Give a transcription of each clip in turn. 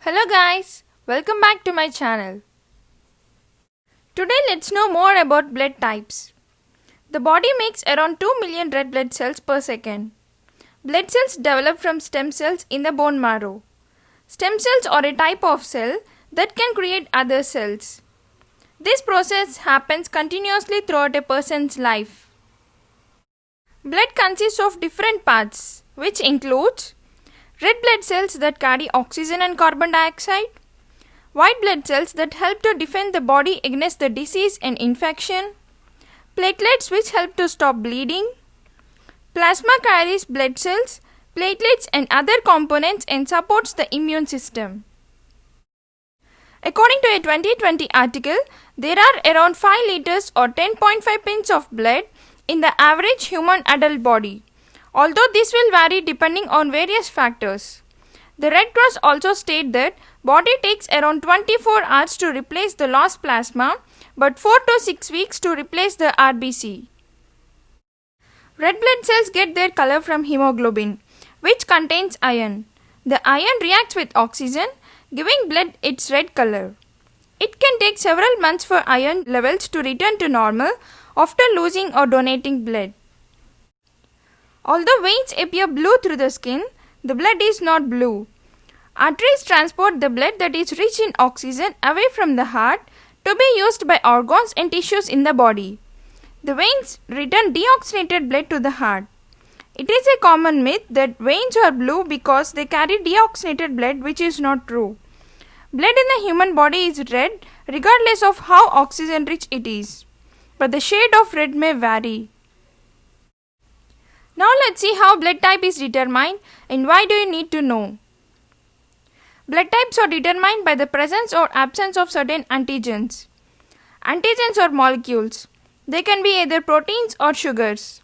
Hello guys, welcome back to my channel. Today let's know more about blood types. The body makes around 2 million red blood cells per second. Blood cells develop from stem cells in the bone marrow. Stem cells are a type of cell that can create other cells. This process happens continuously throughout a person's life. Blood consists of different parts, which includes red blood cells that carry oxygen and carbon dioxide, white blood cells that help to defend the body against the disease and infection, platelets which help to stop bleeding, plasma carries blood cells, platelets and other components and supports the immune system. According to a 2020 article, there are around 5 liters or 10.5 pints of blood in the average human adult body, although this will vary depending on various factors. The Red Cross also state that body takes around 24 hours to replace the lost plasma, but 4 to 6 weeks to replace the RBC. Red blood cells get their color from hemoglobin, which contains iron. The iron reacts with oxygen, giving blood its red color. It can take several months for iron levels to return to normal after losing or donating blood. Although veins appear blue through the skin, the blood is not blue. Arteries transport the blood that is rich in oxygen away from the heart to be used by organs and tissues in the body. The veins return deoxygenated blood to the heart. It is a common myth that veins are blue because they carry deoxygenated blood, which is not true. Blood in the human body is red regardless of how oxygen rich it is, but the shade of red may vary. Now let's see how blood type is determined and why do you need to know. Blood types are determined by the presence or absence of certain antigens. Antigens are molecules. They can be either proteins or sugars.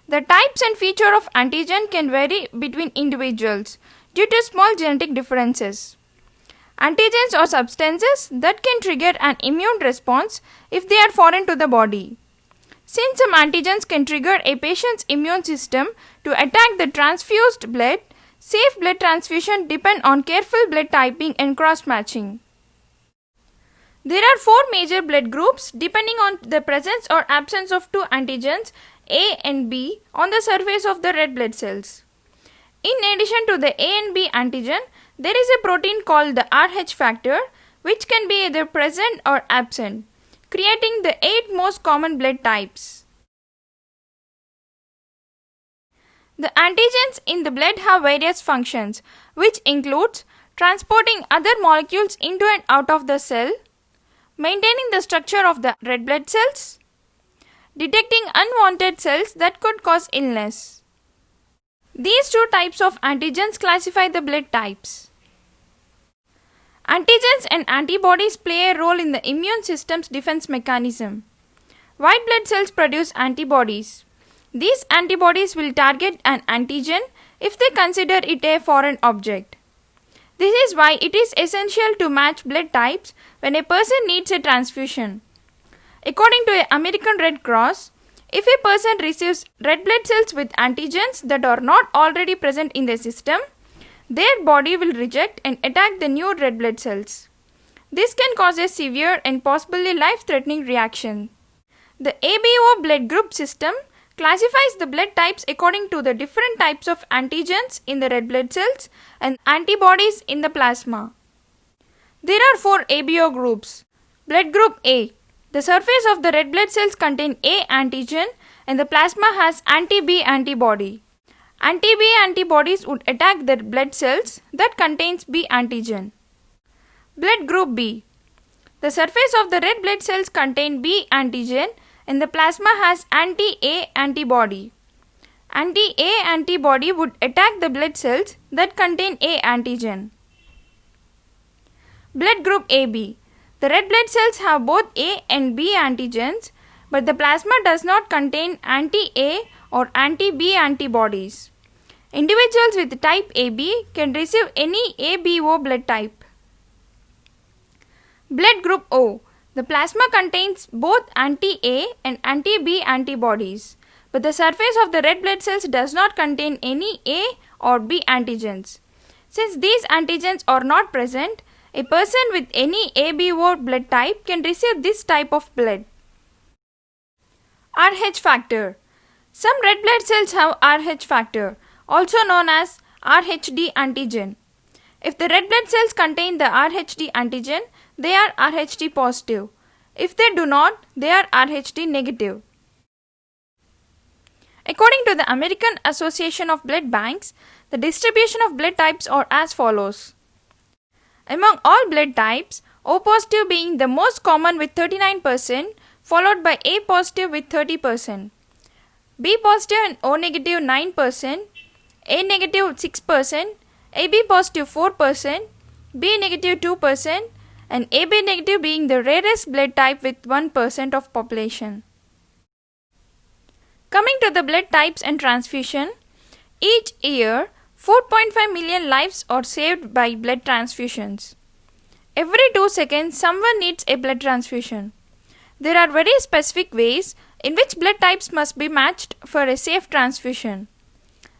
The types and feature of antigen can vary between individuals due to small genetic differences. Antigens are substances that can trigger an immune response if they are foreign to the body. Since some antigens can trigger a patient's immune system to attack the transfused blood, safe blood transfusion depend on careful blood typing and cross-matching. There are 4 major blood groups depending on the presence or absence of 2 antigens A and B on the surface of the red blood cells. In addition to the A and B antigen, there is a protein called the Rh factor which can be either present or absent, creating the 8 most common blood types. The antigens in the blood have various functions, which includes transporting other molecules into and out of the cell, maintaining the structure of the red blood cells, detecting unwanted cells that could cause illness. These 2 types of antigens classify the blood types. Antigens and antibodies play a role in the immune system's defense mechanism. White blood cells produce antibodies. These antibodies will target an antigen if they consider it a foreign object. This is why it is essential to match blood types when a person needs a transfusion. According to the American Red Cross, if a person receives red blood cells with antigens that are not already present in the system, their body will reject and attack the new red blood cells. This can cause a severe and possibly life-threatening reaction. The ABO blood group system classifies the blood types according to the different types of antigens in the red blood cells and antibodies in the plasma. There are 4 ABO groups. Blood group A. The surface of the red blood cells contain A antigen and the plasma has anti-B antibody. Anti-B antibodies would attack the blood cells that contains B antigen. Blood group B. The surface of the red blood cells contain B antigen and the plasma has anti-A antibody. Anti-A antibody would attack the blood cells that contain A antigen. Blood group AB. The red blood cells have both A and B antigens, but the plasma does not contain anti-A or anti-B antibodies. Individuals with type AB can receive any ABO blood type. Blood group O. The plasma contains both anti-A and anti-B antibodies, but the surface of the red blood cells does not contain any A or B antigens. Since these antigens are not present, a person with any ABO blood type can receive this type of blood. Rh factor. Some red blood cells have Rh factor, also known as RHD antigen. If the red blood cells contain the RHD antigen, they are RHD positive. If they do not, they are RHD negative. According to the American Association of Blood Banks, the distribution of blood types are as follows. Among all blood types, O positive being the most common with 39%, followed by A positive with 30%. B positive and O negative 9%, A negative 6%, AB positive 4%, B negative 2%, and AB negative being the rarest blood type with 1% of population. Coming to the blood types and transfusion, each year 4.5 million lives are saved by blood transfusions. Every 2 seconds someone needs a blood transfusion. There are very specific ways in which blood types must be matched for a safe transfusion.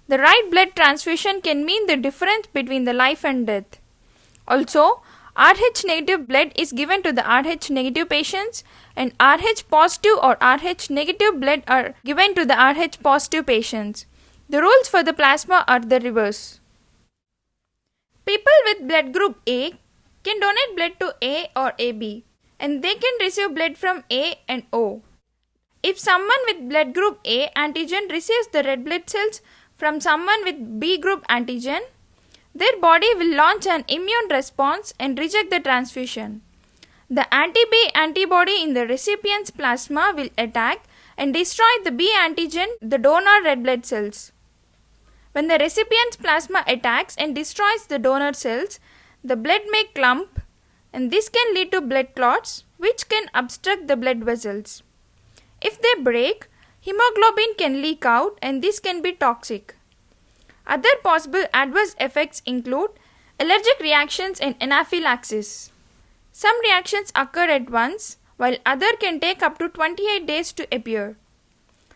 The right blood transfusion can mean the difference between the life and death. Also, Rh negative blood is given to the Rh negative patients and Rh positive or Rh negative blood are given to the Rh positive patients. The rules for the plasma are the reverse. People with blood group A can donate blood to A or AB and they can receive blood from A and O. If someone with blood group A antigen receives the red blood cells from someone with B group antigen, their body will launch an immune response and reject the transfusion. The anti-B antibody in the recipient's plasma will attack and destroy the B antigen, the donor red blood cells. When the recipient's plasma attacks and destroys the donor cells, the blood may clump and this can lead to blood clots which can obstruct the blood vessels. If they break, hemoglobin can leak out and this can be toxic. Other possible adverse effects include allergic reactions and anaphylaxis. Some reactions occur at once, while others can take up to 28 days to appear.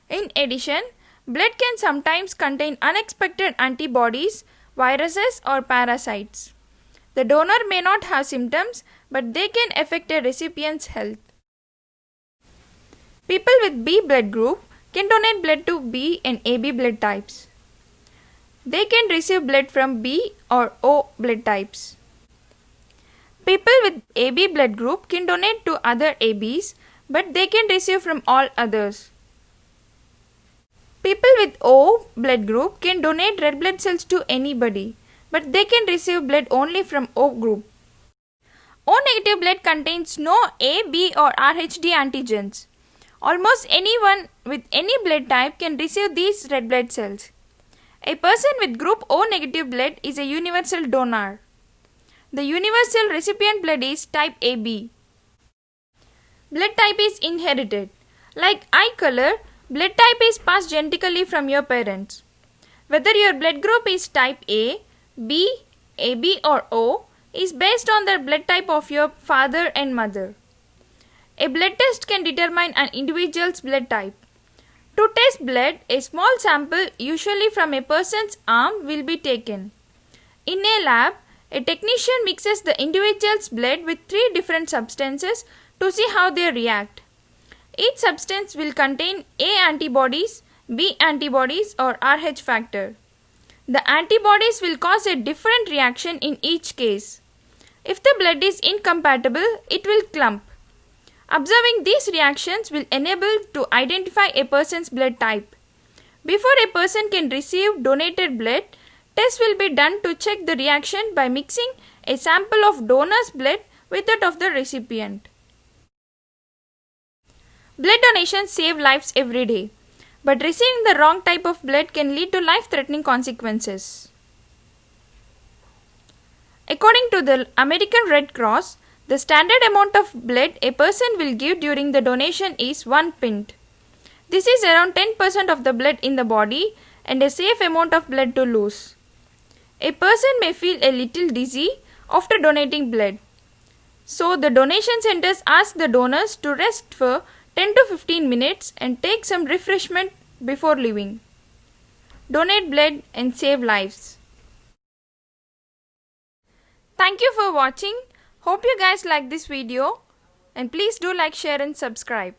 In addition, blood can sometimes contain unexpected antibodies, viruses or parasites. The donor may not have symptoms, but they can affect a recipient's health. People with B blood group can donate blood to B and AB blood types. They can receive blood from B or O blood types. People with AB blood group can donate to other ABs, but they can receive from all others. People with O blood group can donate red blood cells to anybody, but they can receive blood only from O group. O negative blood contains no A, B or RHD antigens. Almost anyone with any blood type can receive these red blood cells. A person with group O negative blood is a universal donor. The universal recipient blood is type AB. Blood type is inherited. Like eye color, blood type is passed genetically from your parents. Whether your blood group is type A, B, AB or O is based on the blood type of your father and mother. A blood test can determine an individual's blood type. To test blood, a small sample, usually from a person's arm, will be taken. In a lab, a technician mixes the individual's blood with 3 different substances to see how they react. Each substance will contain A antibodies, B antibodies or Rh factor. The antibodies will cause a different reaction in each case. If the blood is incompatible, it will clump. Observing these reactions will enable to identify a person's blood type. Before a person can receive donated blood, tests will be done to check the reaction by mixing a sample of donor's blood with that of the recipient. Blood donations save lives every day, but receiving the wrong type of blood can lead to life-threatening consequences. According to the American Red Cross, the standard amount of blood a person will give during the donation is 1 pint. This is around 10% of the blood in the body and a safe amount of blood to lose. A person may feel a little dizzy after donating blood. So the donation centers ask the donors to rest for 10 to 15 minutes and take some refreshment before leaving. Donate blood and save lives. Thank you for watching. Hope you guys like this video and please do like, share and subscribe.